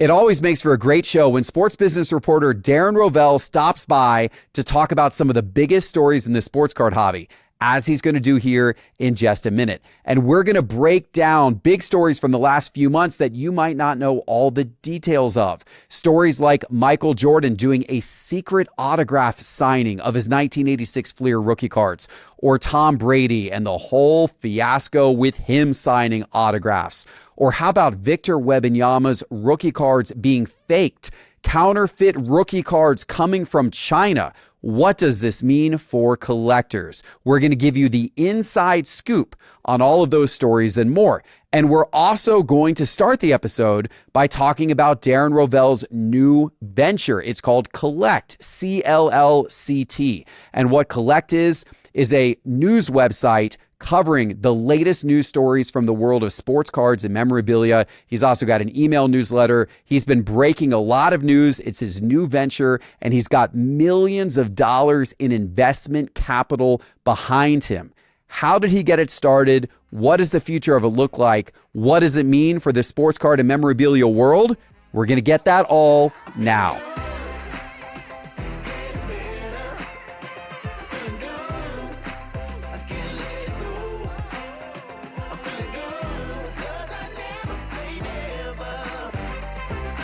It always makes for a great show when sports business reporter Darren Rovell stops by to talk about some of the biggest stories in the sports card hobby, as he's going to do here in just a minute. And we're going to break down big stories from the last few months that you might not know all the details of. Stories like Michael Jordan doing a secret autograph signing of his 1986 Fleer rookie cards, or Tom Brady and the whole fiasco with him signing autographs. Or how about Victor Wembanyama's rookie cards being faked, counterfeit rookie cards coming from China? What does this mean for collectors? We're going to give you the inside scoop on all of those stories and more. And we're also going to start the episode by talking about Darren Rovell's new venture. It's called Collect, CLLCT. And what Collect is a news website covering the latest news stories from the world of sports cards and memorabilia. He's also got an email newsletter. He's been breaking a lot of news. It's his new venture, and he's got millions of dollars in investment capital behind him. How did he get it started? What does the future of it look like? What does it mean for the sports card and memorabilia world? We're going to get that all now.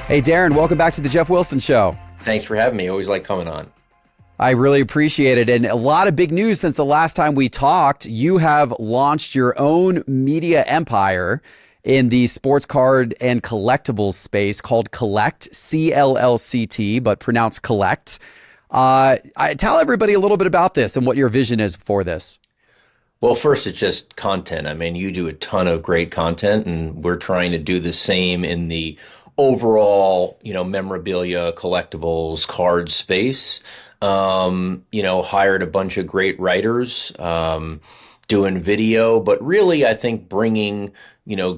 Hey, Darren, welcome back to the Geoff Wilson Show. Thanks for having me. Always like coming on. I really appreciate it. And a lot of big news since the last time we talked. You have launched your own media empire in the sports card and collectibles space called Collect, CLLCT, but pronounced Collect. Tell everybody a little bit about this and what your vision is for this. Well, first, it's just content. I mean, you do a ton of great content, and we're trying to do the same in the overall, memorabilia, collectibles, card space. Hired a bunch of great writers, doing video, but really, I think bringing,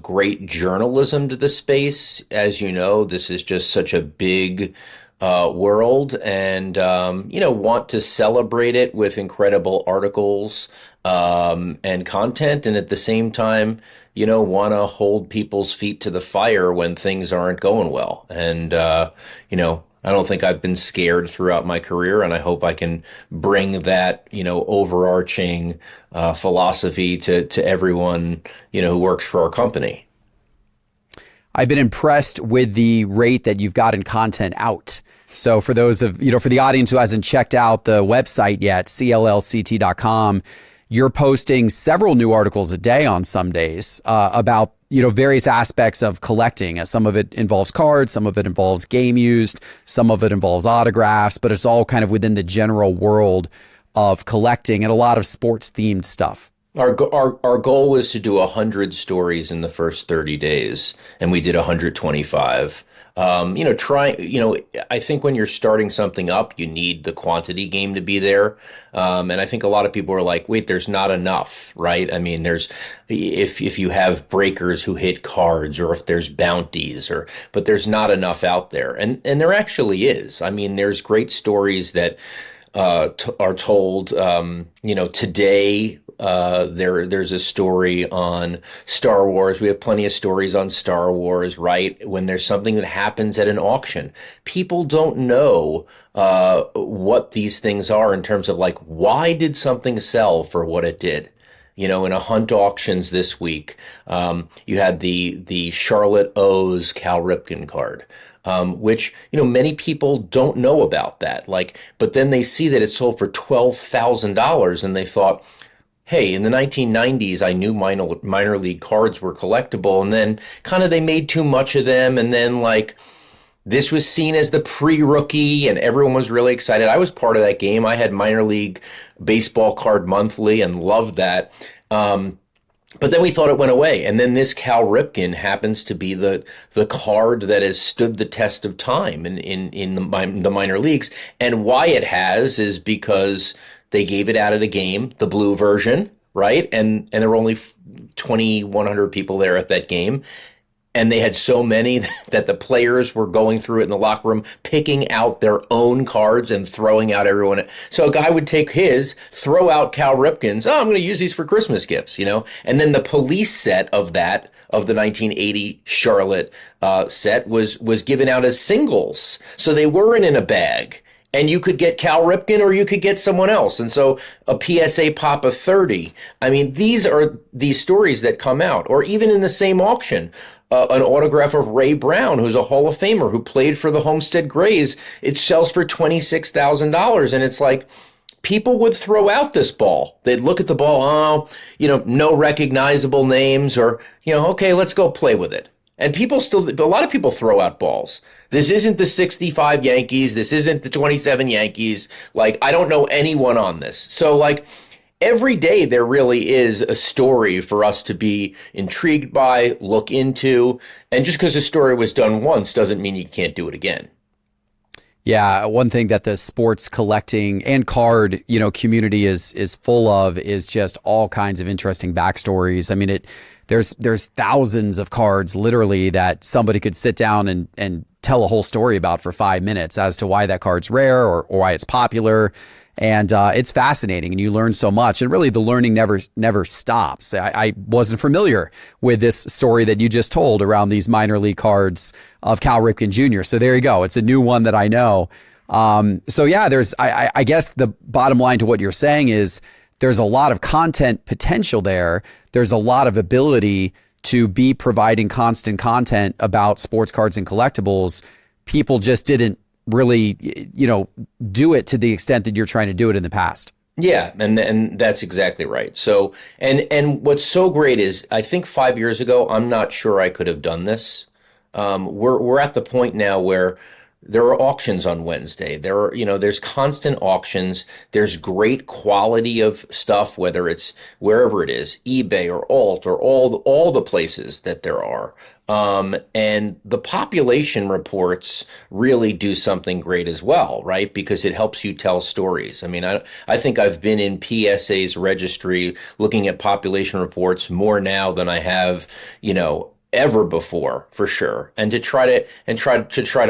great journalism to the space. As you know, this is just such a big world, and, want to celebrate it with incredible articles and content, and at the same time, want to hold people's feet to the fire when things aren't going well. And, I don't think I've been scared throughout my career, and I hope I can bring that, overarching philosophy to everyone, who works for our company. I've been impressed with the rate that you've gotten content out. So for those of, for the audience who hasn't checked out the website yet, cllct.com, you're posting several new articles a day on some days about, various aspects of collecting. Some of it involves cards, some of it involves game used, some of it involves autographs, but it's all kind of within the general world of collecting and a lot of sports themed stuff. Our goal was to do 100 stories in the first 30 days, and we did 125. I think when you're starting something up, you need the quantity game to be there. And I think a lot of people are like, wait, there's not enough, right? I mean, if you have breakers who hit cards, or if there's bounties, but there's not enough out there. And there actually is. I mean, there's great stories that are told, today. There's a story on Star Wars. We have plenty of stories on Star Wars, right? When there's something that happens at an auction, people don't know what these things are in terms of like, why did something sell for what it did? In a Hunt auctions this week, you had the Charlotte O's Cal Ripken card. Which, many people don't know about that. But then they see that it sold for $12,000 and they thought, hey, in the 1990s, I knew minor league cards were collectible, and then kind of they made too much of them, and then this was seen as the pre-rookie, and everyone was really excited. I was part of that game. I had minor league baseball card monthly and loved that. But then we thought it went away, and then this Cal Ripken happens to be the card that has stood the test of time in the minor leagues, and why it has is because they gave it out at a game, the blue version, right? And there were only 2,100 people there at that game. And they had so many that the players were going through it in the locker room, picking out their own cards and throwing out everyone. So a guy would take his, throw out Cal Ripken's. Oh, I'm going to use these for Christmas gifts, And then the police set of that of the 1980 Charlotte set was given out as singles. So they weren't in a bag. And you could get Cal Ripken or you could get someone else. And so a PSA pop of 30. I mean, these are these stories that come out. Or even in the same auction, an autograph of Ray Brown, who's a Hall of Famer who played for the Homestead Grays. It sells for $26,000. And it's like, people would throw out this ball. They'd look at the ball, oh, no recognizable names, or, okay, let's go play with it. And a lot of people throw out balls. This isn't the 65 Yankees. This isn't the 27 Yankees. Like, I don't know anyone on this. So, like, every day there really is a story for us to be intrigued by, look into. And just because a story was done once doesn't mean you can't do it again. Yeah, one thing that the sports collecting and card, community is full of is just all kinds of interesting backstories. I mean, there's thousands of cards literally that somebody could sit down and tell a whole story about for 5 minutes as to why that card's rare or why it's popular. And it's fascinating, and you learn so much. And really, the learning never stops. I wasn't familiar with this story that you just told around these minor league cards of Cal Ripken Jr. So there you go. It's a new one that I know. So yeah, I guess the bottom line to what you're saying is there's a lot of content potential there. There's a lot of ability to be providing constant content about sports cards and collectibles. People just didn't really, do it to the extent that you're trying to do it in the past. Yeah, and that's exactly right. So, and what's so great is I think 5 years ago, I'm not sure I could have done this. We're at the point now where there are auctions on Wednesday. There's constant auctions. There's great quality of stuff, whether it's wherever it is, eBay or Alt or all the places that there are. And the population reports really do something great as well, right? Because it helps you tell stories. I mean, I think I've been in PSA's registry looking at population reports more now than I have, ever before, for sure. And to try to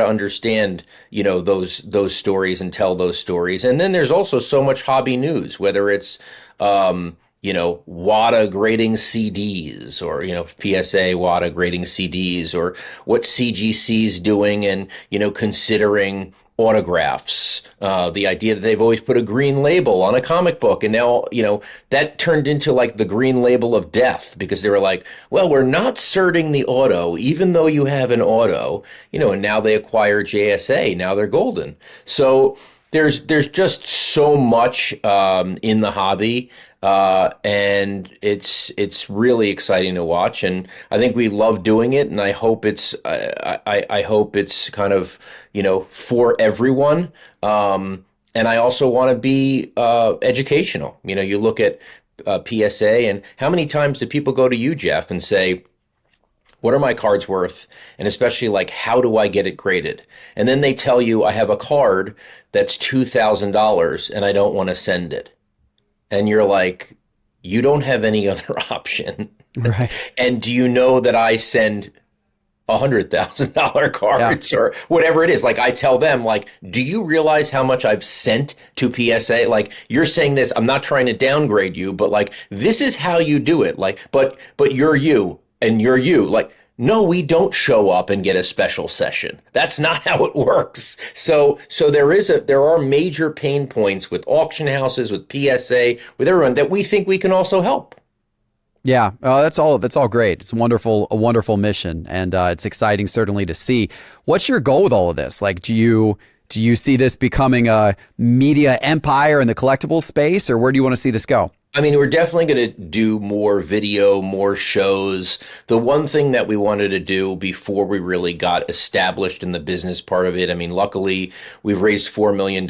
understand, those stories and tell those stories. And then there's also so much hobby news, whether it's WADA grading CDs or, PSA WADA grading CDs, or what CGC's doing and, considering autographs. The idea that they've always put a green label on a comic book. And now, that turned into like the green label of death, because they were like, well, we're not certing the auto, even though you have an auto, and now they acquire JSA. Now they're golden. So there's just so much in the hobby. And it's really exciting to watch, and I think we love doing it, and I hope it's I hope it's kind of for everyone. And I also want to be educational. You look at PSA, and how many times do people go to you, Geoff, and say, what are my cards worth? And especially, like, how do I get it graded? And then they tell you, I have a card that's $2,000 and I don't want to send it. And you're like, you don't have any other option. Right. And do you know that I send $100,000 cards or whatever it is? Like, I tell them, like, do you realize how much I've sent to PSA? Like, you're saying this, I'm not trying to downgrade you, but like, this is how you do it. Like, but you're you and you're you. Like, no, we don't show up and get a special session. That's not how it works. So there are major pain points with auction houses, with PSA, with everyone that we think we can also help. Yeah, that's all great. It's a wonderful mission, and it's exciting certainly to see. What's your goal with all of this? Like, do you see this becoming a media empire in the collectibles space, or where do you want to see this go? I mean, we're definitely going to do more video, more shows. The one thing that we wanted to do before we really got established in the business part of it, I mean, luckily we've raised $4 million.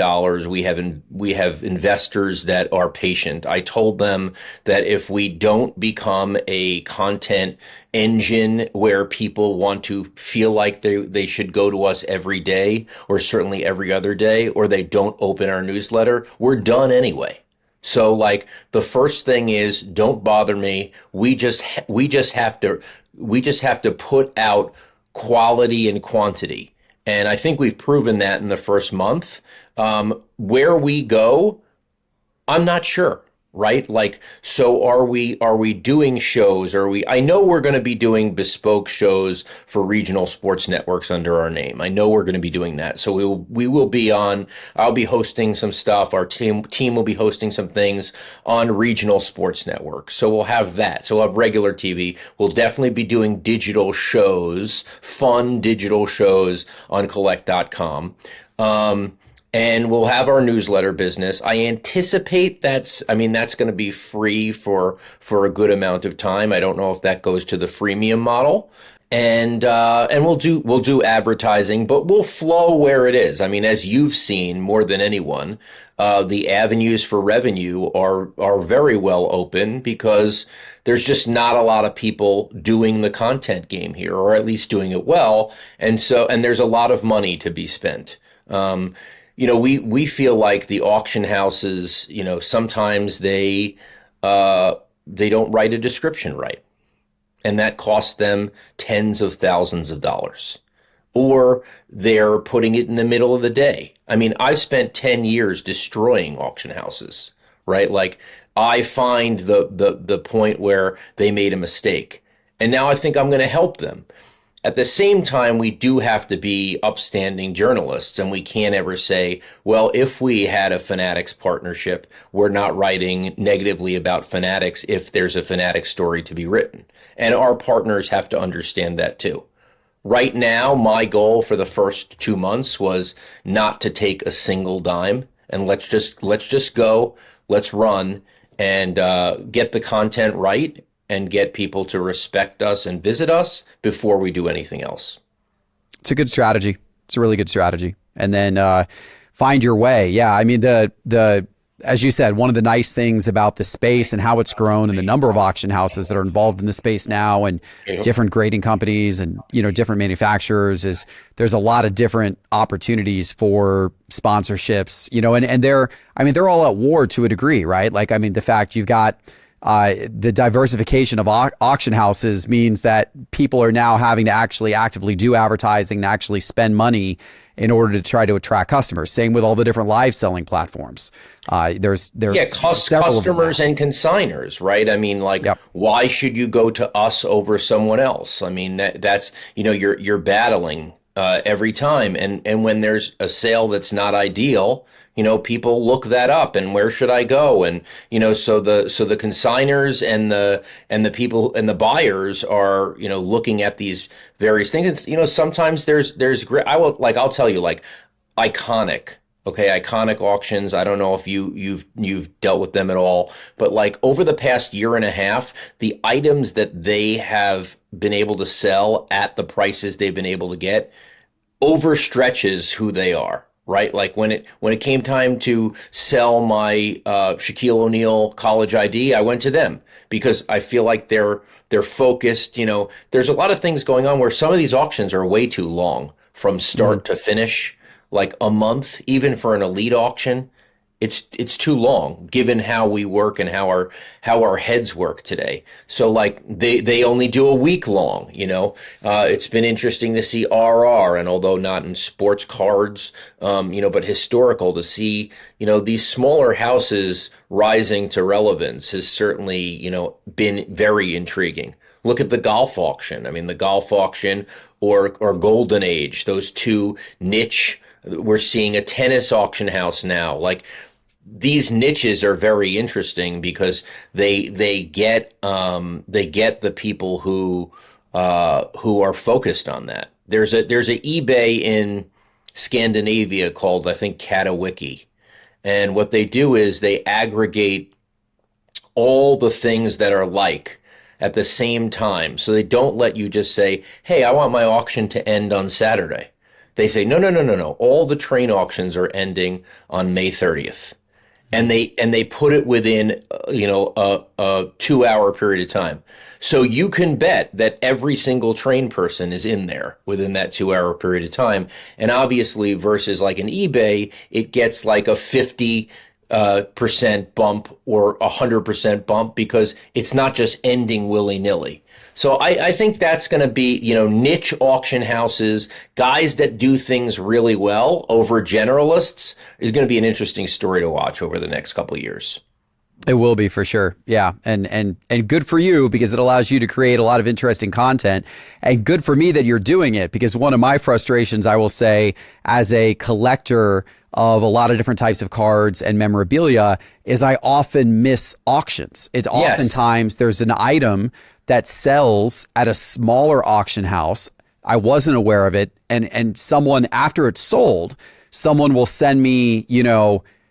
We have investors that are patient. I told them that if we don't become a content engine where people want to feel like they should go to us every day, or certainly every other day, or they don't open our newsletter, we're done anyway. So, like, the first thing is, don't bother me. We just have to put out quality and quantity. And I think we've proven that in the first month. Where we go, I'm not sure. right? Like, so are we doing shows? I know we're going to be doing bespoke shows for regional sports networks under our name. I know we're going to be doing that. So we will be on, I'll be hosting some stuff. Our team will be hosting some things on regional sports networks. So we'll have that. So we'll have regular TV. We'll definitely be doing digital shows, fun digital shows on collect.com. And we'll have our newsletter business. I anticipate that's going to be free for a good amount of time. I don't know if that goes to the freemium model. And we'll do advertising, but we'll flow where it is. I mean, as you've seen more than anyone, the avenues for revenue are very well open because there's just not a lot of people doing the content game here, or at least doing it well. And there's a lot of money to be spent. We feel like the auction houses, sometimes they don't write a description right. And that costs them tens of thousands of dollars. Or they're putting it in the middle of the day. I mean, I've spent 10 years destroying auction houses, right? Like, I find the point where they made a mistake. And now I think I'm going to help them. At the same time, we do have to be upstanding journalists, and we can't ever say, well, if we had a Fanatics partnership, we're not writing negatively about Fanatics if there's a Fanatics story to be written. And our partners have to understand that too. Right now, my goal for the first 2 months was not to take a single dime, and let's just go, let's run and get the content right and get people to respect us and visit us before we do anything else. It's a good strategy. It's a really good strategy. And then find your way. Yeah, I mean, the as you said, one of the nice things about the space and how it's grown and the number of auction houses that are involved in the space now, and different grading companies and, different manufacturers, is there's a lot of different opportunities for sponsorships, and they're all at war to a degree, right? Like, I mean, the fact you've got the diversification of auction houses means that people are now having to actually actively do advertising, to actually spend money in order to try to attract customers. Same with all the different live selling platforms. There's customers and consigners, right? I mean, like, yep. Why should you go to us over someone else? I mean, that's you're battling every time, and when there's a sale that's not ideal, people look that up, and where should I go? And so the consigners and the people and the buyers are looking at these various things. And sometimes there's great. I'll tell you, like, iconic auctions. I don't know if you've dealt with them at all, but like, over the past year and a half, the items that they have been able to sell at the prices they've been able to get overstretches who they are. Right, like when it came time to sell my Shaquille O'Neal college ID, I went to them because I feel like they're focused. There's a lot of things going on where some of these auctions are way too long from start to finish, like a month, even for an elite auction. It's too long given how we work and how our heads work today. So like they only do a week long, It's been interesting to see RR, and although not in sports cards, but historical, to see, these smaller houses rising to relevance has certainly, been very intriguing. Look at the golf auction. I mean, the golf auction or Golden Age, those two niche. We're seeing a tennis auction house now. Like, these niches are very interesting because they get the people who are focused on that. There's a eBay in Scandinavia called, I think, Katawiki, and what they do is they aggregate all the things that are like at the same time. So they don't let you just say, "Hey, I want my auction to end on Saturday." They say, "No. All the train auctions are ending on May 30th." And they put it within, a 2-hour period of time. So you can bet that every single train person is in there within that 2-hour period of time. And obviously, versus like an eBay, it gets like a 50% bump or 100% bump because it's not just ending willy-nilly. So I think that's going to be, niche auction houses, guys that do things really well over generalists, is going to be an interesting story to watch over the next couple of years. It will be for sure. Yeah. And good for you because it allows you to create a lot of interesting content, and good for me that you're doing it, because one of my frustrations, I will say, as a collector of a lot of different types of cards and memorabilia, is I often miss auctions. It's Yes. oftentimes there's an item that sells at a smaller auction house. I wasn't aware of it, and someone, after it's sold, someone will send me,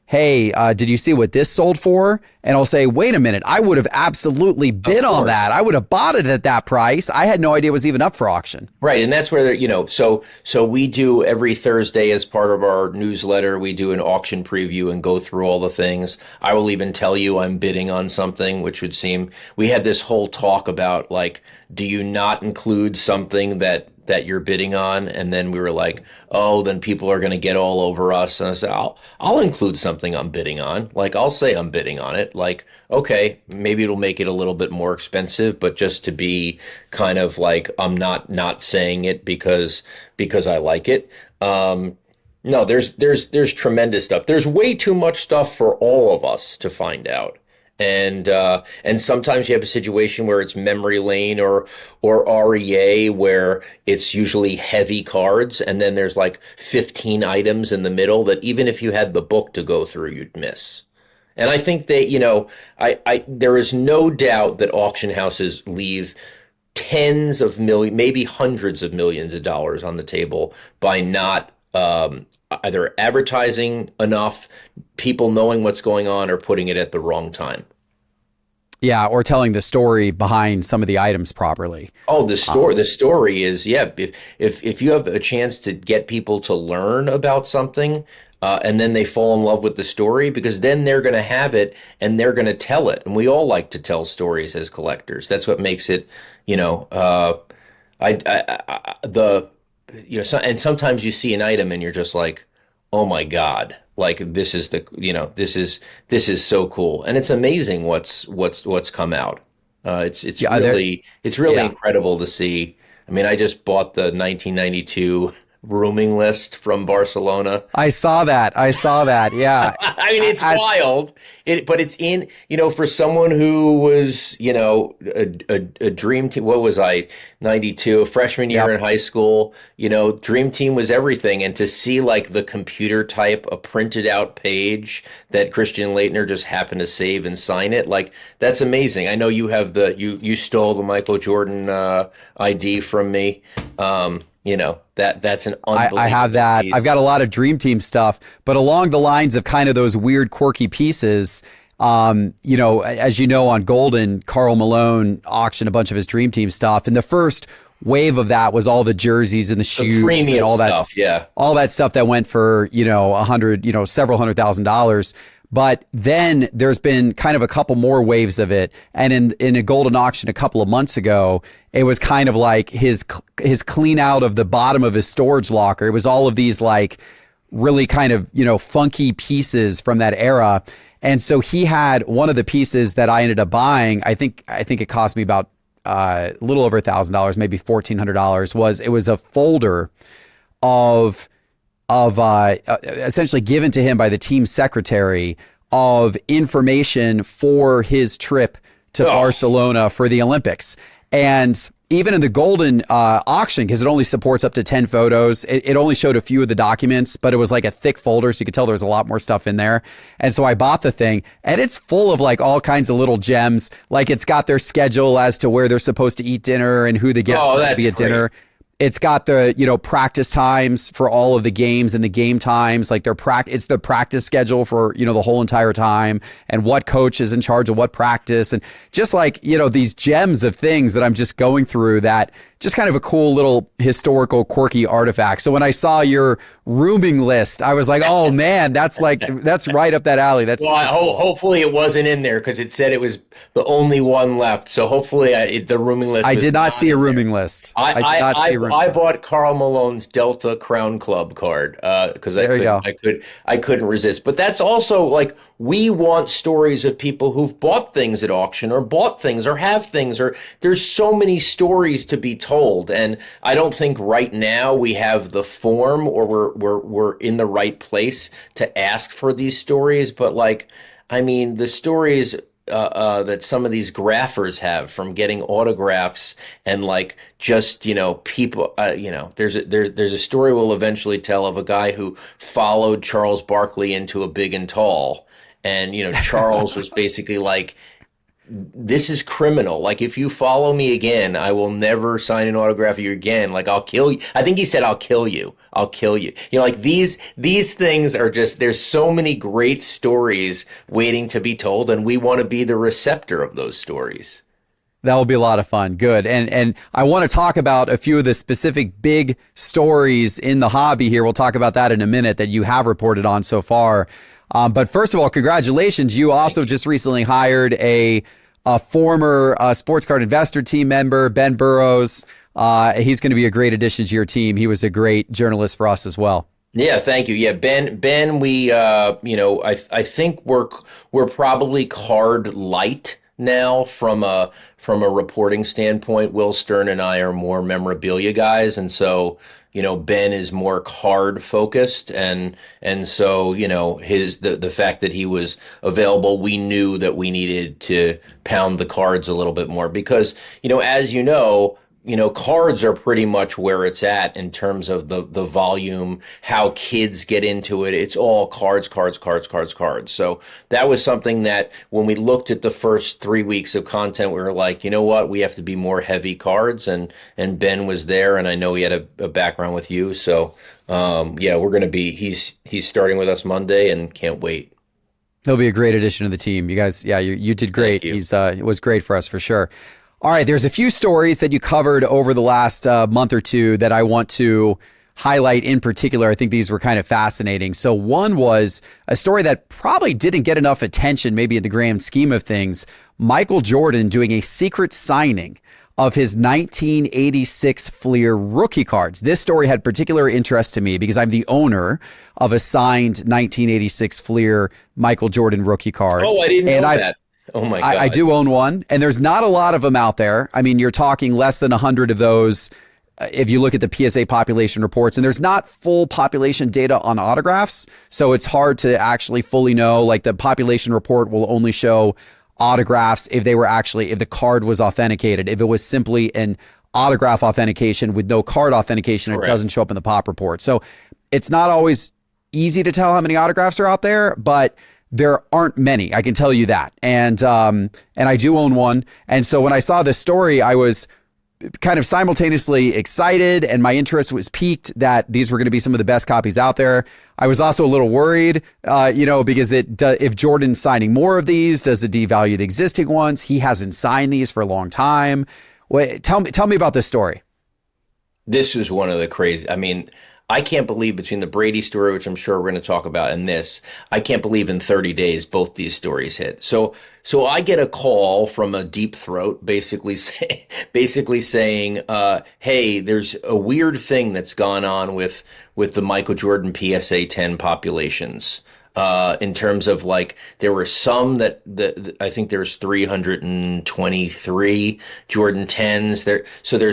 hey, did you see what this sold for? And I'll say, wait a minute, I would have absolutely Of bid on course. that. I would have bought it at that price. I had no idea it was even up for auction. Right, and that's where so we do every Thursday as part of our newsletter, we do an auction preview and go through all the things. I will even tell you I'm bidding on something, which would seem we had this whole talk about like, do you not include something that you're bidding on? And then we were like, oh, then people are going to get all over us. And I said, I'll include something I'm bidding on. Like I'll say I'm bidding on it. Like, okay, maybe it'll make it a little bit more expensive, but just to be kind of like I'm not saying it because I like it. No, there's tremendous stuff. There's way too much stuff for all of us to find out. And sometimes you have a situation where it's memory lane or REA where it's usually heavy cards, and then there's like 15 items in the middle that even if you had the book to go through, you'd miss. And I think that, I there is no doubt that auction houses leave tens of millions, maybe hundreds of millions of dollars on the table by not either advertising enough, people knowing what's going on, or putting it at the wrong time. Yeah, or telling the story behind some of the items properly. Oh, the story is, yeah. If you have a chance to get people to learn about something, and then they fall in love with the story, because then they're going to have it and they're going to tell it. And we all like to tell stories as collectors. That's what makes it, the and sometimes you see an item and you're just like, oh my God, like this is so cool, and it's amazing what's come out. Yeah, there. It's really Yeah, incredible to see. I mean, I just bought the 1992 rooming list from Barcelona. I saw that. I saw that. Yeah, I mean, it's as wild. But it's in, for someone who was, a dream team. What was I, 92, a freshman year yep. in high school, dream team was everything. And to see like the computer type, a printed out page that Christian Leitner just happened to save and sign it, like that's amazing. I know you have you stole the Michael Jordan, ID from me. That's an I have unbelievable that. I've piece. got a lot of Dream Team stuff, but along the lines of kind of those weird, quirky pieces. As you know, on Golden, Karl Malone auctioned a bunch of his Dream Team stuff, and the first wave of that was all the jerseys and the The shoes and premium stuff, yeah. all that stuff that went for several $100,000. But then there's been kind of a couple more waves of it, and in a Golden auction a couple of months ago, it was kind of like his clean out of the bottom of his storage locker. It was all of these like really kind of funky pieces from that era. And so he had one of the pieces that I ended up buying. I think it cost me about a little over $1,000, maybe $1,400. It was a folder of essentially given to him by the team secretary of information for his trip to Oh, Barcelona for the Olympics. And even in the Golden auction, because it only supports up to 10 photos, it only showed a few of the documents, but it was like a thick folder, so you could tell there was a lot more stuff in there. And so I bought the thing, and it's full of like all kinds of little gems. Like it's got their schedule as to where they're supposed to eat dinner and who the guests are going to that's be at great. dinner. It's got the, practice times for all of the games and the game times, like it's the practice schedule for, the whole entire time, and what coach is in charge of what practice, and just like, these gems of things that I'm just going through, that just kind of a cool little historical quirky artifact. So when I saw your rooming list, I was like, oh man, that's right up that alley. That's Well, super cool. hopefully it wasn't in there because it said it was the only one left. So hopefully the rooming list I was did not not see a in there. rooming list. I I did I not see a I, rooming I list. bought Carl Malone's Delta Crown Club card because There you go. I couldn't resist. But that's also like we want stories of people who've bought things at auction or bought things or have things, or there's so many stories to be told. And I don't think right now we have the form or we're in the right place to ask for these stories. But like I mean, the stories that some of these graphers have from getting autographs and like just people there's a story we'll eventually tell of a guy who followed Charles Barkley into a big and tall, and Charles was basically like, this is criminal. Like, if you follow me again, I will never sign an autograph of you again. Like, I'll kill you. I think he said, I'll kill you. I'll kill you. Like, these things are just, there's so many great stories waiting to be told, and we want to be the receptor of those stories. That will be a lot of fun. Good. And I want to talk about a few of the specific big stories in the hobby here. We'll talk about that in a minute that you have reported on so far. But first of all, congratulations. You also just recently hired a former sports card investor team member, Ben Burrows. He's going to be a great addition to your team. He was a great journalist for us as well. Yeah, thank you. Yeah, Ben, we, I think we're probably card light now from a reporting standpoint. Will Stern and I are more memorabilia guys, and so Ben is more card focused, and so the fact that he was available, we knew that we needed to pound the cards a little bit more because as cards are pretty much where it's at in terms of the volume, how kids get into it. It's all cards, cards, cards, cards, cards. So that was something that when we looked at the first 3 weeks of content, we were like, you know what, we have to be more heavy cards. And Ben was there, and I know he had a background with you. So yeah, we're going to be, he's starting with us Monday and can't wait. He'll be a great addition to the team. You guys, yeah, you did great. He's it was great for us for sure. All right, there's a few stories that you covered over the last month or two that I want to highlight in particular. I think these were kind of fascinating. So one was a story that probably didn't get enough attention, maybe in the grand scheme of things. Michael Jordan doing a secret signing of his 1986 Fleer rookie cards. This story had particular interest to me because I'm the owner of a signed 1986 Fleer Michael Jordan rookie card. Oh, I didn't know that. Oh my God. I do own one, and there's not a lot of them out there. I mean, you're talking less than 100 of those if you look at the PSA population reports, and there's not full population data on autographs, so it's hard to actually fully know. Like, the population report will only show autographs if the card was authenticated. If it was simply an autograph authentication with no card authentication, Correct. It doesn't show up in the pop report. So it's not always easy to tell how many autographs are out there, but there aren't many, I can tell you that. And I do own one. And so when I saw this story, I was kind of simultaneously excited, and my interest was piqued that these were going to be some of the best copies out there. I was also a little worried, because if Jordan's signing more of these, does it devalue the existing ones? He hasn't signed these for a long time. Wait, tell me about this story. This was one of the crazy. I mean, I can't believe between the Brady story, which I'm sure we're going to talk about, and this, I can't believe in 30 days both these stories hit. So I get a call from a deep throat, basically saying, "Hey, there's a weird thing that's gone on with the Michael Jordan PSA 10 populations." In terms of, like, there were some that I think there's 323 Jordan 10s there. So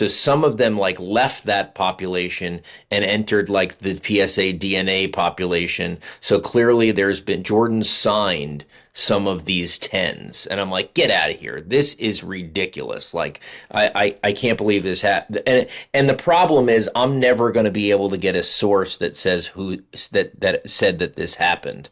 some of them like left that population and entered like the PSA DNA population. So clearly there's been Jordan signed some of these 10s, and I'm like, get out of here. This is ridiculous. Like, I can't believe this happened. And the problem is I'm never going to be able to get a source that says that said that this happened.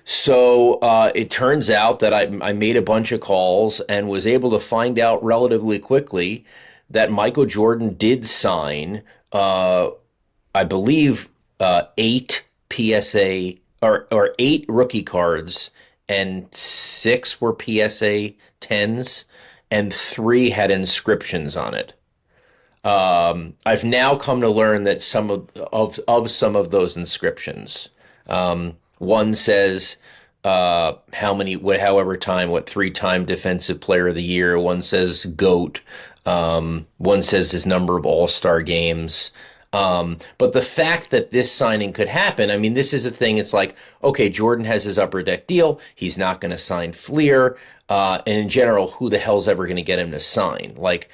So it turns out that I made a bunch of calls and was able to find out relatively quickly that Michael Jordan did sign, I believe, 8 PSA or 8 rookie cards, and 6 were PSA 10s, and 3 had inscriptions on it. I've now come to learn that some of some of those inscriptions. One says however time, 3-time defensive player of the year. One says GOAT. One says his number of All-Star games. But the fact that this signing could happen, I mean, this is the thing. It's like, okay, Jordan has his upper deck deal. He's not going to sign Fleer. And in general, who the hell's ever going to get him to sign? Like,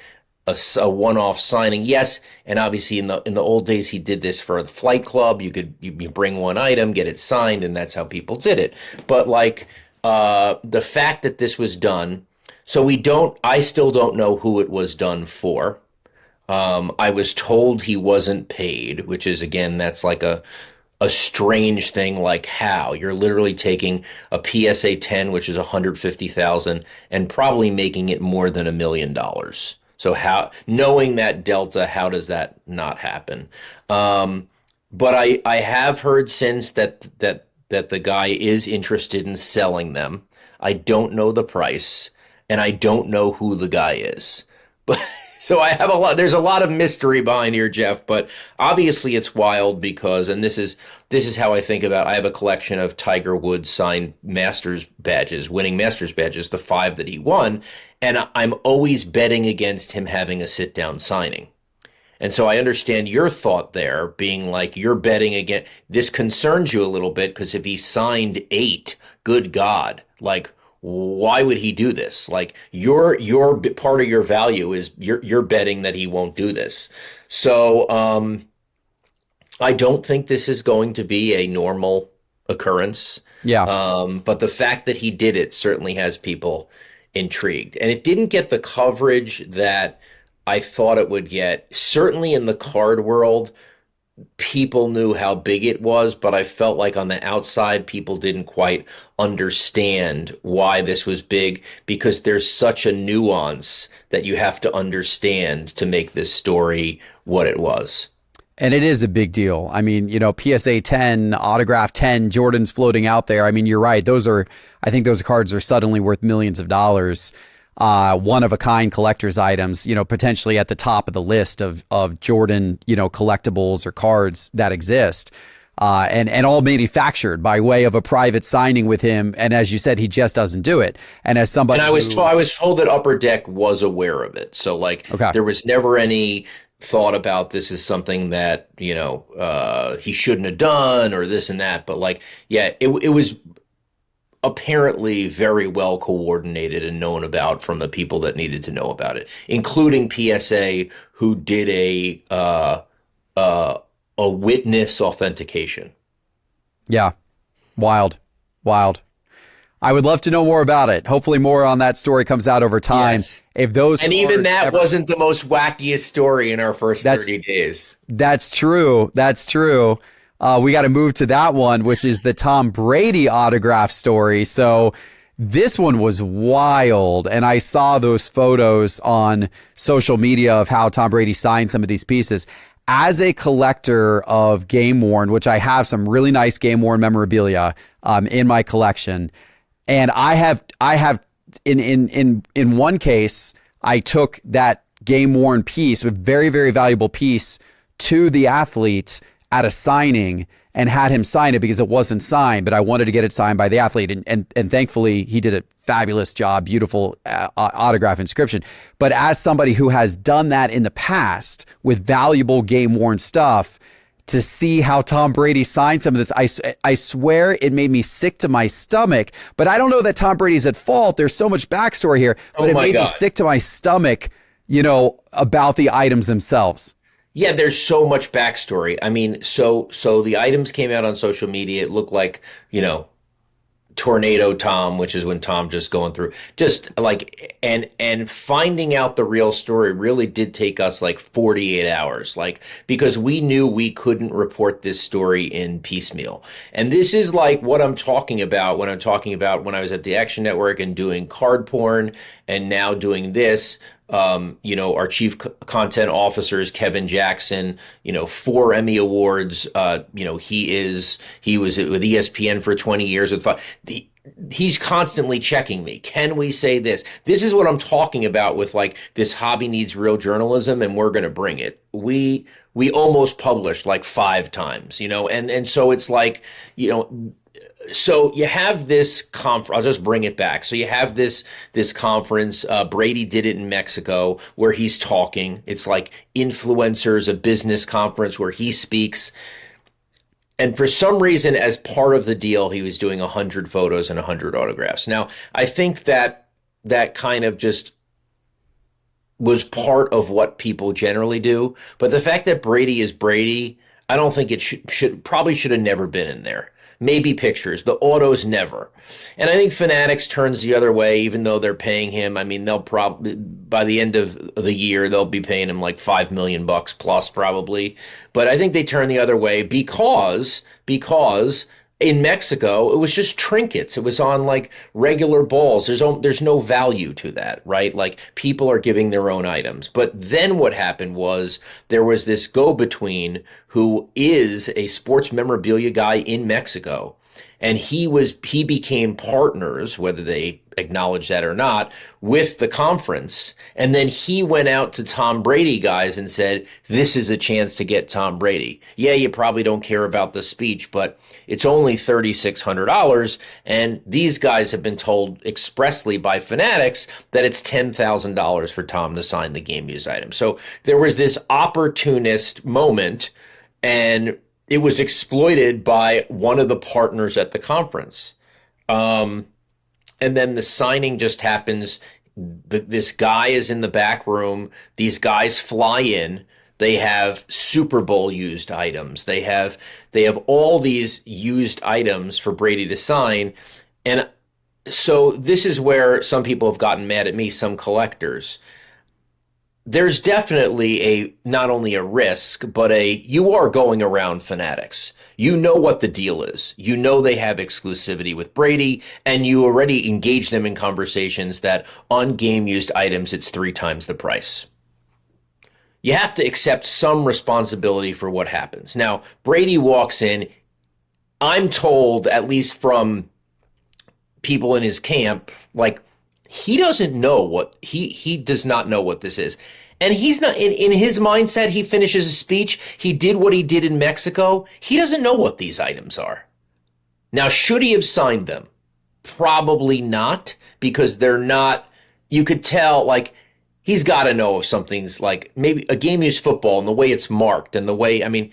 a one-off signing. Yes, and obviously in the old days he did this for the Flight Club. You bring one item, get it signed, and that's how people did it. But like the fact that this was done, so I still don't know who it was done for. I was told he wasn't paid, which is again, that's like a strange thing. Like how you're literally taking a PSA 10, which is 150,000, and probably making it more than $1 million. So how, knowing that delta, how does that not happen? But I have heard since that the guy is interested in selling them. I don't know the price, and I don't know who the guy is. But so I have a lot. There's a lot of mystery behind here, Geoff. But obviously, it's wild because, and this is how I think about. I have a collection of Tiger Woods signed Masters badges, winning Masters badges, the 5 that he won, and I'm always betting against him having a sit down signing. And so I understand your thought there, being like you're betting again. This concerns you a little bit because if he signed 8, good God, like why would he do this? Like your part of your value is you're betting that he won't do this. So I don't think this is going to be a normal occurrence. Yeah. But the fact that he did it certainly has people intrigued, and it didn't get the coverage that I thought it would get. Certainly in the card world, people knew how big it was, but I felt like on the outside, people didn't quite understand why this was big because there's such a nuance that you have to understand to make this story what it was. And it is a big deal. I mean, PSA 10, autograph 10, Jordan's floating out there. I mean, you're right. I think those cards are suddenly worth millions of dollars. One of a kind collector's items, potentially at the top of the list of Jordan, collectibles or cards that exist. And all manufactured by way of a private signing with him. And as you said, he just doesn't do it. And as somebody, and I was told that Upper Deck was aware of it. So like, okay, there was never any thought about this is something that, he shouldn't have done or this and that. But like, yeah, it was apparently very well coordinated and known about from the people that needed to know about it, including PSA, who did a witness authentication. Yeah. Wild. Wild. I would love to know more about it. Hopefully more on that story comes out over time. Yes. If those And even that wasn't the most wackiest story in our first 30 days. That's true. That's true. We got to move to that one, which is the Tom Brady autograph story. So this one was wild. And I saw those photos on social media of how Tom Brady signed some of these pieces. As a collector of game worn, which I have some really nice game worn memorabilia in my collection, and I have in one case, I took that game worn piece, a very, very valuable piece, to the athlete at a signing and had him sign it because it wasn't signed, but I wanted to get it signed by the athlete. And thankfully he did a fabulous job, beautiful autograph inscription. But as somebody who has done that in the past with valuable game worn stuff, to see how Tom Brady signed some of this, I swear it made me sick to my stomach. But I don't know that Tom Brady's at fault. There's so much backstory here, but it made me sick to my stomach, about the items themselves. Yeah, there's so much backstory. I mean, so the items came out on social media. It looked like, Tornado Tom, which is when Tom just going through, just like, and finding out the real story really did take us like 48 hours, like, because we knew we couldn't report this story in piecemeal. And this is like what I'm talking about when I'm talking about when I was at the Action Network and doing card porn and now doing this. Our chief content officer is Kevin Jackson, 4 Emmy Awards. He was with ESPN for 20 years he's constantly checking me. Can we say this? This is what I'm talking about with like this hobby needs real journalism and we're going to bring it. We almost published like 5 times, and so it's like, so you have this conference. I'll just bring it back. So you have this conference. Brady did it in Mexico where he's talking. It's like influencers, a business conference where he speaks. And for some reason, as part of the deal, he was doing 100 photos and 100 autographs. Now, I think that kind of just was part of what people generally do. But the fact that Brady is Brady, I don't think it should have never been in there. Maybe pictures, the autos never. And I think Fanatics turns the other way, even though they're paying him. I mean, they'll probably by the end of the year they'll be paying him like $5 million plus probably. But I think they turn the other way because in Mexico, it was just trinkets. It was on like regular balls. There's no value to that, right? Like people are giving their own items. But then what happened was there was this go-between who is a sports memorabilia guy in Mexico. And he became partners, whether they acknowledge that or not, with the conference. And then he went out to Tom Brady guys and said, this is a chance to get Tom Brady. Yeah, you probably don't care about the speech, but it's only $3,600. And these guys have been told expressly by Fanatics that it's $10,000 for Tom to sign the game used item. So there was this opportunist moment, and it was exploited by one of the partners at the conference. And then the signing just happens. This guy is in the back room. These guys fly in. They have Super Bowl used items. They have all these used items for Brady to sign. And so this is where some people have gotten mad at me, some collectors. There's definitely not only a risk, but you are going around Fanatics. You know what the deal is. You know they have exclusivity with Brady, and you already engage them in conversations that on game used items, it's 3 times the price. You have to accept some responsibility for what happens. Now, Brady walks in. I'm told, at least from people in his camp, like, he doesn't know what he does not know what this is. And he's not in his mindset. He finishes a speech. He did what he did in Mexico. He doesn't know what these items are. Now, should he have signed them? Probably not, because they're not, you could tell, like, he's got to know if something's like maybe a game used football and the way it's marked and the way, I mean,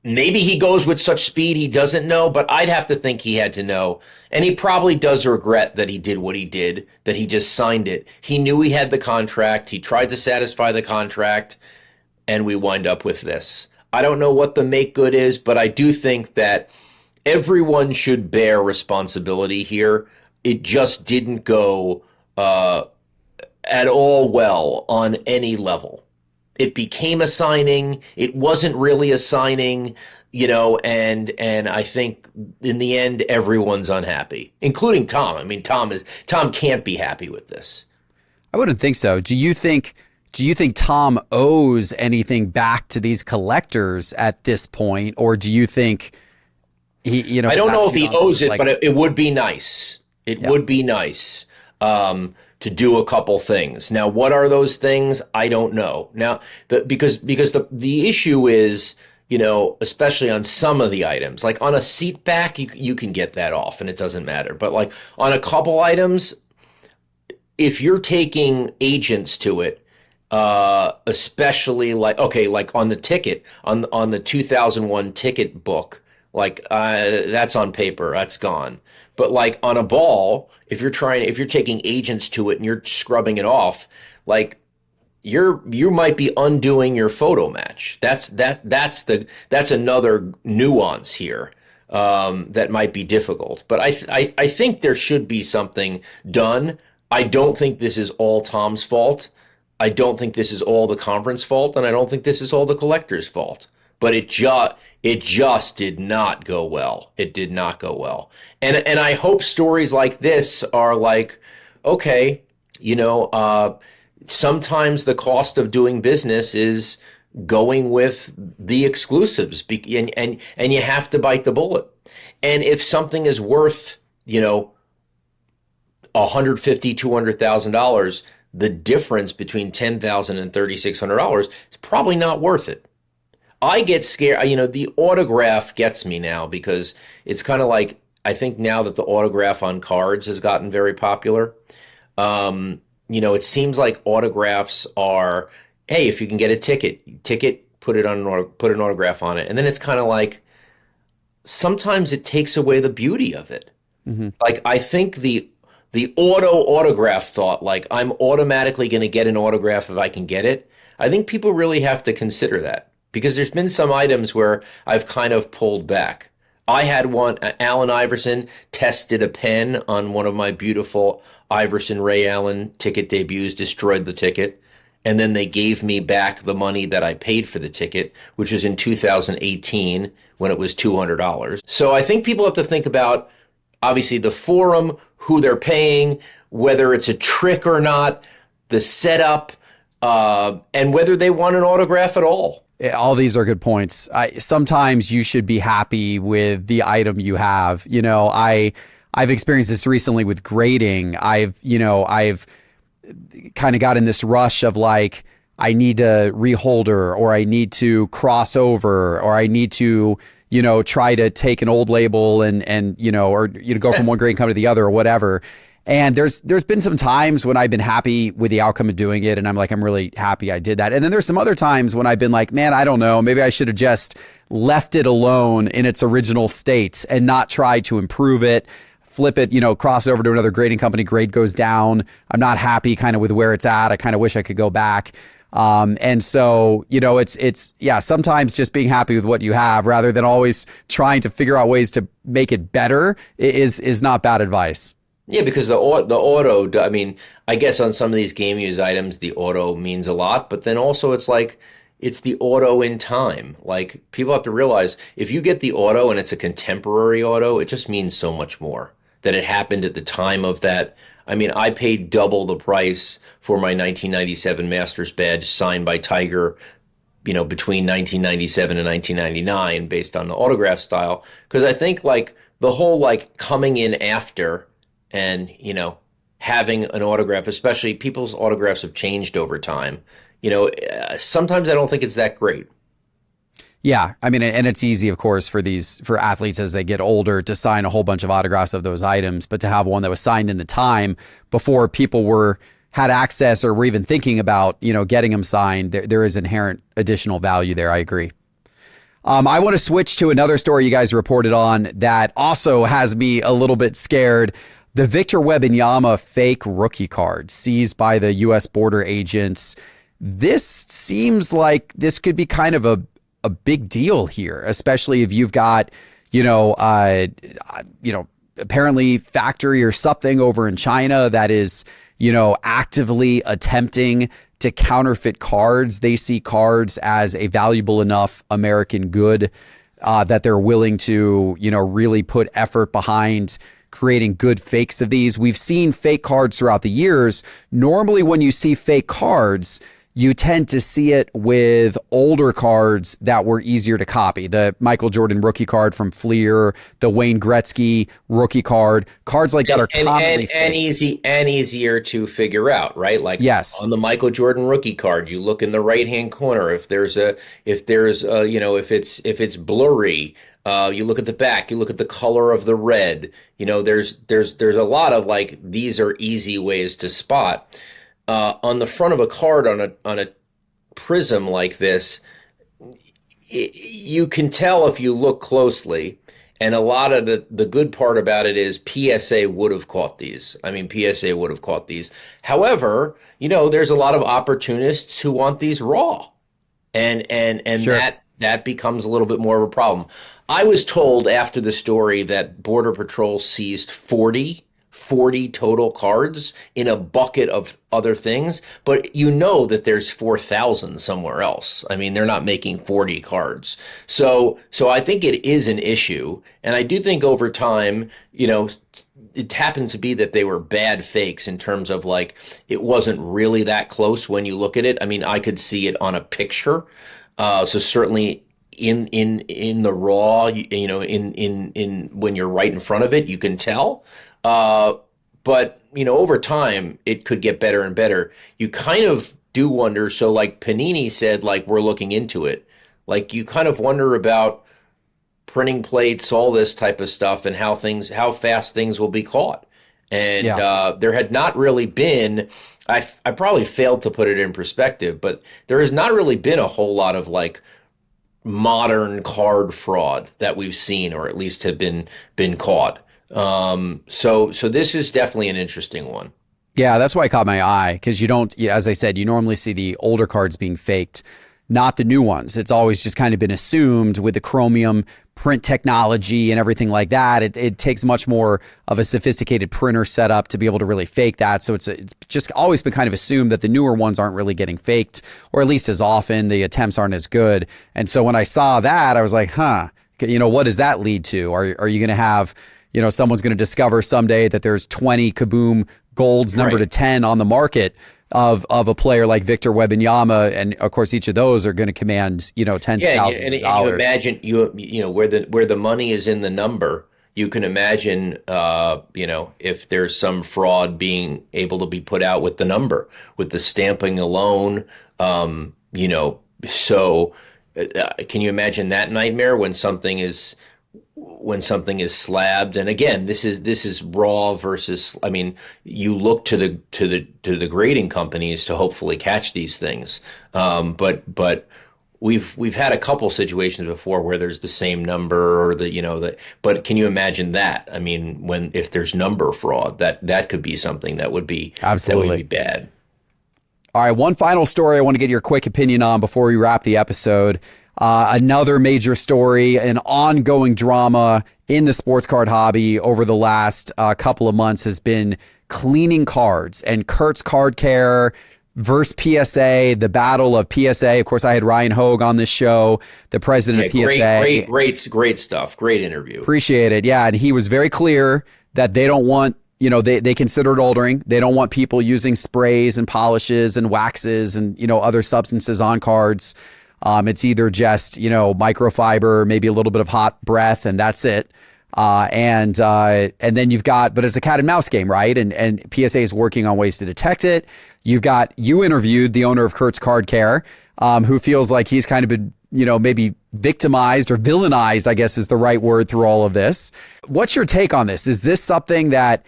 maybe he goes with such speed he doesn't know, but I'd have to think he had to know. And he probably does regret that he did what he did, that he just signed it. He knew he had the contract. He tried to satisfy the contract, and we wind up with this. I don't know what the make good is, but I do think that everyone should bear responsibility here. It just didn't go at all well on any level. It became a signing. It wasn't really a signing, and I think in the end, everyone's unhappy, including Tom. I mean, Tom can't be happy with this. I wouldn't think so. Do you think Tom owes anything back to these collectors at this point, or do you think he, I don't know if he owes it, but it would be nice. It would be nice. To do a couple things. Now, what are those things? I don't know. Now, because the issue is, especially on some of the items, like on a seat back, you can get that off and it doesn't matter. But like on a couple items, if you're taking agents to it, especially like on the ticket, on the 2001 ticket book, like that's on paper, that's gone. But like on a ball, if you're taking agents to it and you're scrubbing it off, like you might be undoing your photo match. That's another nuance here that might be difficult. But I think there should be something done. I don't think this is all Tom's fault. I don't think this is all the conference fault, and I don't think this is all the collector's fault. But it just did not go well. It did not go well. And I hope stories like this are like, okay, sometimes the cost of doing business is going with the exclusives, and you have to bite the bullet. And if something is worth, $150,000, $200,000, the difference between $10,000 and $3,600 is probably not worth it. I get scared. The autograph gets me now because it's kind of like, I think now that the autograph on cards has gotten very popular, it seems like autographs are, hey, if you can get a ticket, put an autograph on it. And then it's kind of like, sometimes it takes away the beauty of it. Mm-hmm. Like, I think the the autograph thought, like I'm automatically going to get an autograph if I can get it. I think people really have to consider that because there's been some items where I've kind of pulled back. I had one, Allen Iverson tested a pen on one of my beautiful Iverson Ray Allen ticket debuts, destroyed the ticket. And then they gave me back the money that I paid for the ticket, which was in 2018 when it was $200. So I think people have to think about obviously the forum, who they're paying, whether it's a trick or not, the setup, and whether they want an autograph at all. All these are good points. Sometimes you should be happy with the item you have. I've experienced this recently with grading. I've kind of got in this rush of like, I need to reholder, or I need to cross over, or I need to, try to take an old label and go from one grading company to the other or whatever. And there's been some times when I've been happy with the outcome of doing it, and I'm like, I'm really happy I did that. And then there's some other times when I've been like, man, I don't know, maybe I should have just left it alone in its original state and not tried to improve it, flip it, cross over to another grading company, grade goes down. I'm not happy kind of with where it's at. I kind of wish I could go back. And so, it's sometimes just being happy with what you have rather than always trying to figure out ways to make it better is not bad advice. Yeah, because the auto, I mean, I guess on some of these game use items, the auto means a lot, but then also it's like, it's the auto in time. Like people have to realize if you get the auto and it's a contemporary auto, it just means so much more that it happened at the time of that. I mean, I paid double the price for my 1997 Masters badge signed by Tiger, between 1997 and 1999 based on the autograph style. Because I think like the whole like coming in after and, having an autograph, especially people's autographs have changed over time. Sometimes I don't think it's that great. Yeah, I mean, and it's easy, of course, for athletes as they get older to sign a whole bunch of autographs of those items, but to have one that was signed in the time before people had access or were even thinking about, getting them signed, there is inherent additional value there. I agree. I want to switch to another story you guys reported on that also has me a little bit scared. The Victor Wembanyama fake rookie card seized by the U.S. border agents. This seems like this could be kind of a big deal here, especially if you've got, apparently factory or something over in China that is, actively attempting to counterfeit cards. They see cards as a valuable enough American good that they're willing to, really put effort behind creating good fakes of these. We've seen fake cards throughout the years. Normally, when you see fake cards, you tend to see it with older cards that were easier to copy. The Michael Jordan rookie card from Fleer, the Wayne Gretzky rookie card, cards like that are commonly faked. And easier to figure out, right? Like yes. On the Michael Jordan rookie card, you look in the right hand corner. If it's blurry, you look at the back, you look at the color of the red. There's a lot of like these are easy ways to spot. On the front of a card on a prism like this, you can tell if you look closely. And a lot of the good part about it is PSA would have caught these. I mean, PSA would have caught these. However, there's a lot of opportunists who want these raw, and sure. that becomes a little bit more of a problem. I was told after the story that Border Patrol seized 40 total cards in a bucket of other things, but that there's 4,000 somewhere else. I mean, they're not making 40 cards. So I think it is an issue. And I do think over time, it happens to be that they were bad fakes in terms of like, it wasn't really that close when you look at it. I mean, I could see it on a picture. So certainly in the raw, in when you're right in front of it, you can tell. But over time, it could get better and better. You kind of do wonder. So like Panini said, like, we're looking into it. Like you kind of wonder about printing plates, all this type of stuff, and how fast things will be caught. And there had not really been, I probably failed to put it in perspective, but there has not really been a whole lot of like modern card fraud that we've seen, or at least have been caught. So this is definitely an interesting one. Yeah, that's why it caught my eye because you don't, yeah, as I said, you normally see the older cards being faked, not the new ones. It's always just kind of been assumed with the chromium print technology and everything like that. It takes much more of a sophisticated printer setup to be able to really fake that. So it's just always been kind of assumed that the newer ones aren't really getting faked, or at least as often. The attempts aren't as good. And so when I saw that, I was like, huh, what does that lead to? Are you going to have, someone's going to discover someday that there's 20 Kaboom golds number to Right. 10 on the market of a player like Victor Wembanyama, and of course each of those are going to command tens of Yeah, and thousands of you dollars. imagine where the money is in the number. You can imagine, if there's some fraud being able to be put out with the number, with the stamping alone. So can you imagine that nightmare when something is slabbed? And again, this is raw versus, I mean, you look to the grading companies to hopefully catch these things. But we've had a couple situations before where there's the same number, or but can you imagine that? I mean, if there's number fraud, that could be something that would be Absolutely. bad. All right, one final story I want to get your quick opinion on before we wrap the episode. Another major story, an ongoing drama in the sports card hobby over the last couple of months has been cleaning cards and Kurt's Card Care versus PSA, the battle of PSA. Of course, I had Ryan Hogue on this show, the president Yeah, of great, PSA. great, great stuff. Great interview. Appreciate it. Yeah. And he was very clear that they don't want, they consider it altering. They don't want people using sprays and polishes and waxes and, other substances on cards. It's either just, microfiber, maybe a little bit of hot breath, and that's it. And then you've got, but it's a cat and mouse game, right? And PSA is working on ways to detect it. You interviewed the owner of Kurt's Card Care, who feels like he's kind of been, maybe victimized or villainized, I guess is the right word, through all of this. What's your take on this? Is this something that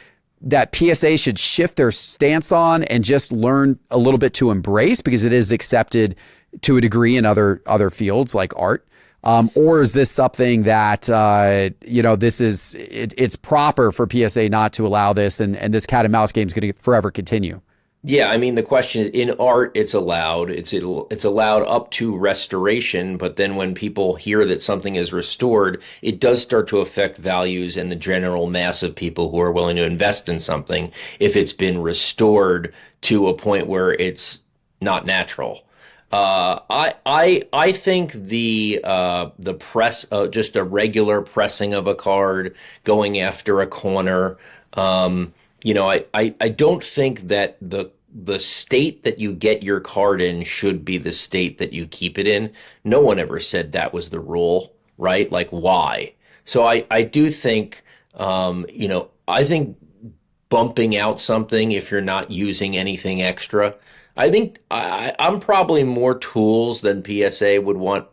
PSA should shift their stance on and just learn a little bit to embrace because it is accepted to a degree in other fields like art? Or is this something that it's proper for PSA not to allow this, and this cat and mouse game is going to forever continue? Yeah, I mean the question is, in art it's allowed. It's allowed up to restoration, but then when people hear that something is restored, it does start to affect values and the general mass of people who are willing to invest in something if it's been restored to a point where it's not natural. I think the press, just a regular pressing of a card, going after a corner. I don't think that the state that you get your card in should be the state that you keep it in. No one ever said that was the rule, right? Like, why? So I do think, I think bumping out something if you're not using anything extra. I think I'm probably more tools than PSA would want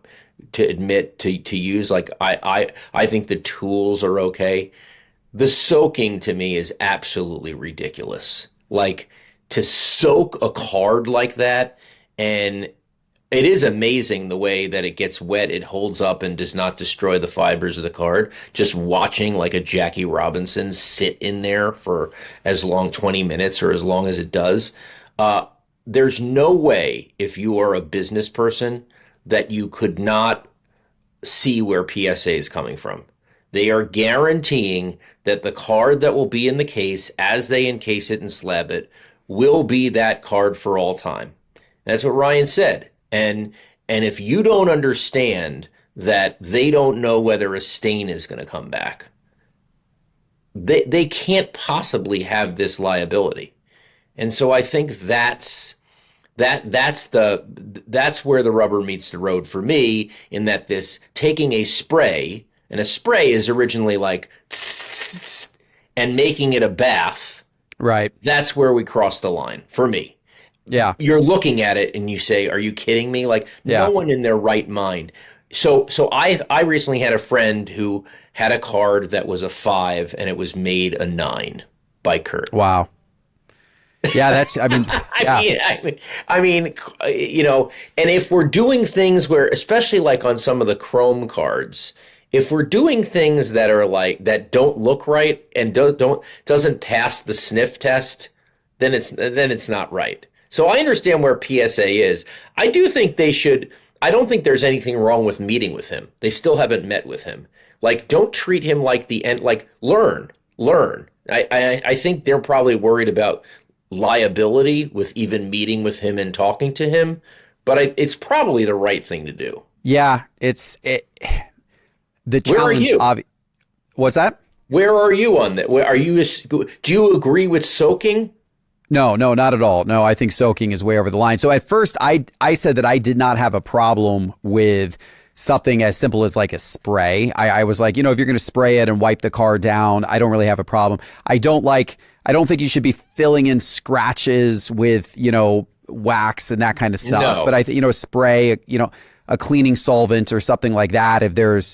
to admit to use. Like I think the tools are okay. The soaking to me is absolutely ridiculous. Like, to soak a card like that, and it is amazing the way that it gets wet, it holds up and does not destroy the fibers of the card. Just watching like a Jackie Robinson sit in there for as long, 20 minutes or as long as it does. Uh, there's no way, if you are a business person, that you could not see where PSA is coming from. They are guaranteeing that the card that will be in the case as they encase it and slab it will be that card for all time. That's what Ryan said. And if you don't understand that they don't know whether a stain is going to come back, they can't possibly have this liability. And so I think that's where the rubber meets the road for me, in that this taking a spray, and a spray is originally like and making it a bath. Right. That's where we cross the line for me. Yeah. You're looking at it and you say, "Are you kidding me?" Like, no Yeah. one in their right mind. So I recently had a friend who had a card that was a 5 and it was made a 9 by Kurt. Wow. Yeah. That's, I mean, I yeah. mean, I mean, I mean, and if we're doing things where, especially like on some of the Chrome cards, if we're doing things that are like that don't look right and doesn't pass the sniff test, then it's not right. So I understand where PSA is. I do think they should. I don't think there's anything wrong with meeting with him. They still haven't met with him. Like, don't treat him like the end. Like, learn. I think they're probably worried about liability with even meeting with him and talking to him. But it's probably the right thing to do. Yeah, the challenge. Where are you? What's that? Where are you on that? Are you? Do you agree with soaking? No, not at all. No, I think soaking is way over the line. So at first, I said that I did not have a problem with something as simple as like a spray. I was like, if you're going to spray it and wipe the car down, I don't really have a problem. I don't think you should be filling in scratches with, wax and that kind of stuff. No. But I think, spray, a cleaning solvent or something like that. If there's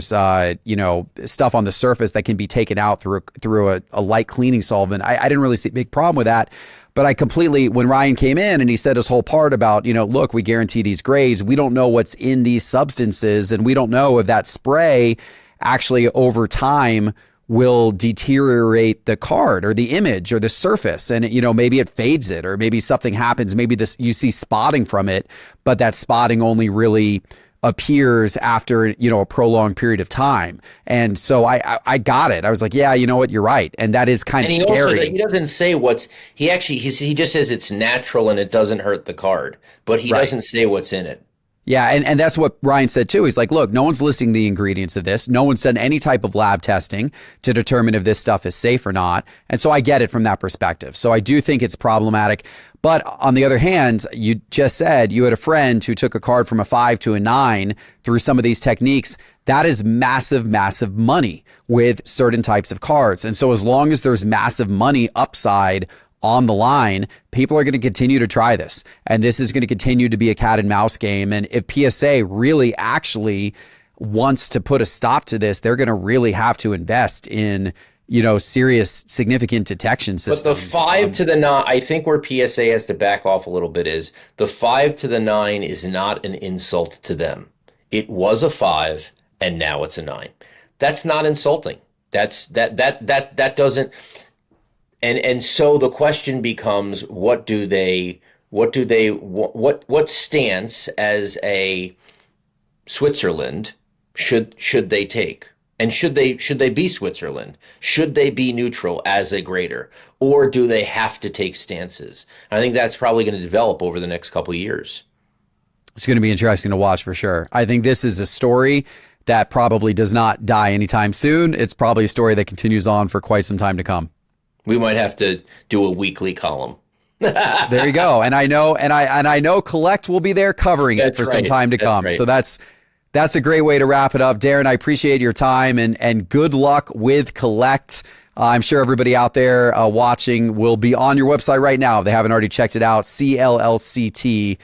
stuff on the surface that can be taken out through a light cleaning solvent, I didn't really see a big problem with that. But I completely, when Ryan came in and he said his whole part about, look, we guarantee these grades, we don't know what's in these substances, and we don't know if that spray actually over time will deteriorate the card or the image or the surface, and maybe it fades it, or maybe something happens, maybe you see spotting from it, but that spotting only really appears after a prolonged period of time. And so I got it. I was like, yeah, you know what, you're right, and that is kind of scary. He doesn't say he just says it's natural and it doesn't hurt the card, but he doesn't say what's in it. Yeah, and that's what Ryan said too. He's like, look, no one's listing the ingredients of this. No one's done any type of lab testing to determine if this stuff is safe or not. And so I get it from that perspective. So I do think it's problematic. But on the other hand, you just said you had a friend who took a card from a 5 to a 9 through some of these techniques. That is massive, massive money with certain types of cards. And so as long as there's massive money upside on the line, people are going to continue to try this. And this is going to continue to be a cat and mouse game. And if PSA really actually wants to put a stop to this, they're going to really have to invest in, serious, significant detection systems. But the 5 to the 9, I think where PSA has to back off a little bit is the 5 to the 9 is not an insult to them. It was a 5 and now it's a 9. That's not insulting. That doesn't. And so the question becomes, what stance as a Switzerland should they take? And should they be Switzerland? Should they be neutral as a grader? Or do they have to take stances? I think that's probably going to develop over the next couple of years. It's going to be interesting to watch for sure. I think this is a story that probably does not die anytime soon. It's probably a story that continues on for quite some time to come. We might have to do a weekly column. There you go. And I know Collect will be there covering it for some time to come. Right. So that's a great way to wrap it up. Darren, I appreciate your time and good luck with Collect. I'm sure everybody out there watching will be on your website right now if they haven't already checked it out. CLLCT.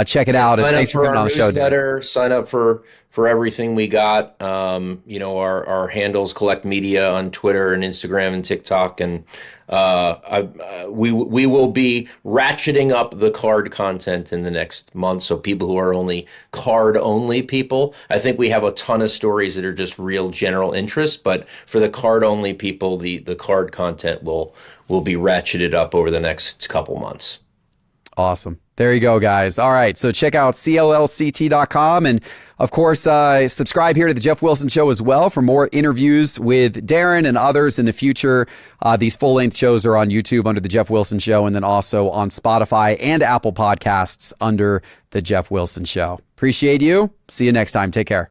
Check it out. And thanks for coming on the show, Darren. Sign up for everything we got. Our handles, Collect Media on Twitter and Instagram and TikTok, and we will be ratcheting up the card content in the next month. So people who are only card only people, I think we have a ton of stories that are just real general interest. But for the card only people, the card content will be ratcheted up over the next couple months. Awesome. There you go, guys. All right. So check out CLLCT.com. And of course, subscribe here to the Geoff Wilson Show as well for more interviews with Darren and others in the future. These full-length shows are on YouTube under the Geoff Wilson Show, and then also on Spotify and Apple Podcasts under the Geoff Wilson Show. Appreciate you. See you next time. Take care.